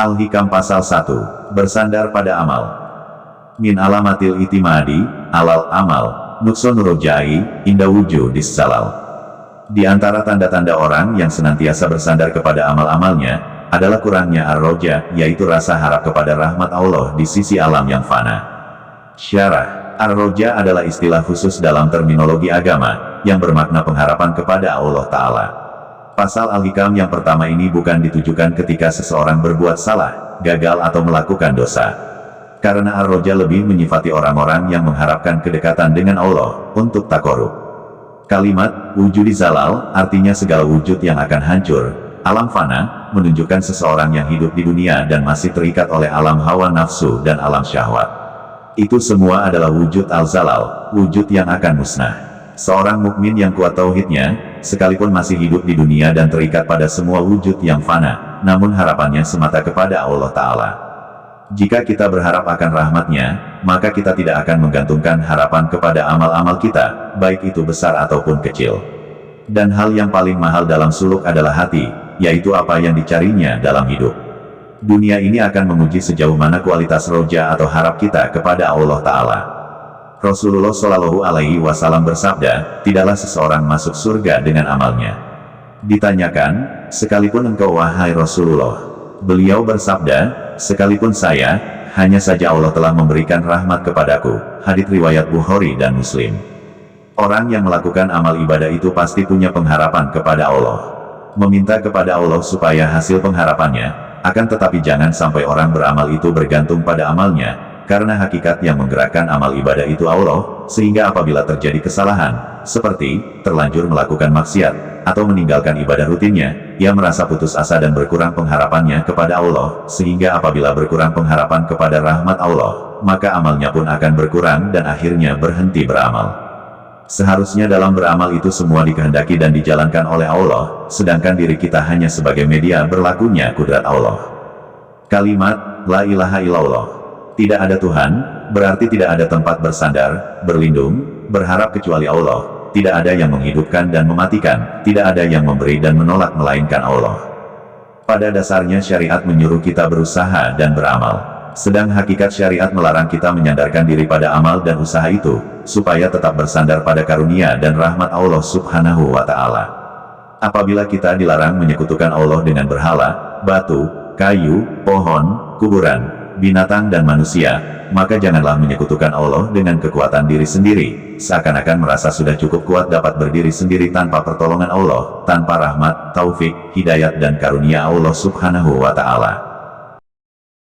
Al-Hikam Pasal 1, Bersandar pada Amal. Min alamatil itimadi, alal amal, nuksonurojai, indawujudis salal. Di antara tanda-tanda orang yang senantiasa bersandar kepada amal-amalnya, adalah kurangnya ar-roja, yaitu rasa harap kepada rahmat Allah di sisi alam yang fana. Syarah, ar-roja adalah istilah khusus dalam terminologi agama, yang bermakna pengharapan kepada Allah Ta'ala. Pasal Al-Hikam yang pertama ini bukan ditujukan ketika seseorang berbuat salah, gagal atau melakukan dosa. Karena ar-roja lebih menyifati orang-orang yang mengharapkan kedekatan dengan Allah, untuk takorub. Kalimat, wujudi zalal, artinya segala wujud yang akan hancur. Alam fana, menunjukkan seseorang yang hidup di dunia dan masih terikat oleh alam hawa nafsu dan alam syahwat. Itu semua adalah wujud al-zalal, wujud yang akan musnah. Seorang mukmin yang kuat tauhidnya, sekalipun masih hidup di dunia dan terikat pada semua wujud yang fana, namun harapannya semata kepada Allah Ta'ala. Jika kita berharap akan rahmatnya, maka kita tidak akan menggantungkan harapan kepada amal-amal kita, baik itu besar ataupun kecil. Dan hal yang paling mahal dalam suluk adalah hati, yaitu apa yang dicarinya dalam hidup. Dunia ini akan menguji sejauh mana kualitas roja atau harap kita kepada Allah Ta'ala. Rasulullah Shallallahu Alaihi Wasallam bersabda, tidaklah seseorang masuk surga dengan amalnya. Ditanyakan, sekalipun engkau wahai Rasulullah? Beliau bersabda, sekalipun saya, hanya saja Allah telah memberikan rahmat kepadaku. Hadits riwayat Bukhari dan Muslim. Orang yang melakukan amal ibadah itu pasti punya pengharapan kepada Allah. Meminta kepada Allah supaya hasil pengharapannya, akan tetapi jangan sampai orang beramal itu bergantung pada amalnya. Karena hakikat yang menggerakkan amal ibadah itu Allah, sehingga apabila terjadi kesalahan, seperti terlanjur melakukan maksiat, atau meninggalkan ibadah rutinnya, ia merasa putus asa dan berkurang pengharapannya kepada Allah, sehingga apabila berkurang pengharapan kepada rahmat Allah, maka amalnya pun akan berkurang dan akhirnya berhenti beramal. Seharusnya dalam beramal itu semua dikehendaki dan dijalankan oleh Allah, sedangkan diri kita hanya sebagai media berlakunya kudrat Allah. Kalimat, la ilaha illallah. Tidak ada Tuhan, berarti tidak ada tempat bersandar, berlindung, berharap kecuali Allah. Tidak ada yang menghidupkan dan mematikan, tidak ada yang memberi dan menolak melainkan Allah. Pada dasarnya syariat menyuruh kita berusaha dan beramal. Sedang hakikat syariat melarang kita menyandarkan diri pada amal dan usaha itu, supaya tetap bersandar pada karunia dan rahmat Allah Subhanahu wa Ta'ala. Apabila kita dilarang menyekutukan Allah dengan berhala, batu, kayu, pohon, kuburan, binatang dan manusia, maka janganlah menyekutukan Allah dengan kekuatan diri sendiri, seakan-akan merasa sudah cukup kuat dapat berdiri sendiri tanpa pertolongan Allah, tanpa rahmat, taufik, hidayat dan karunia Allah Subhanahu wa Ta'ala.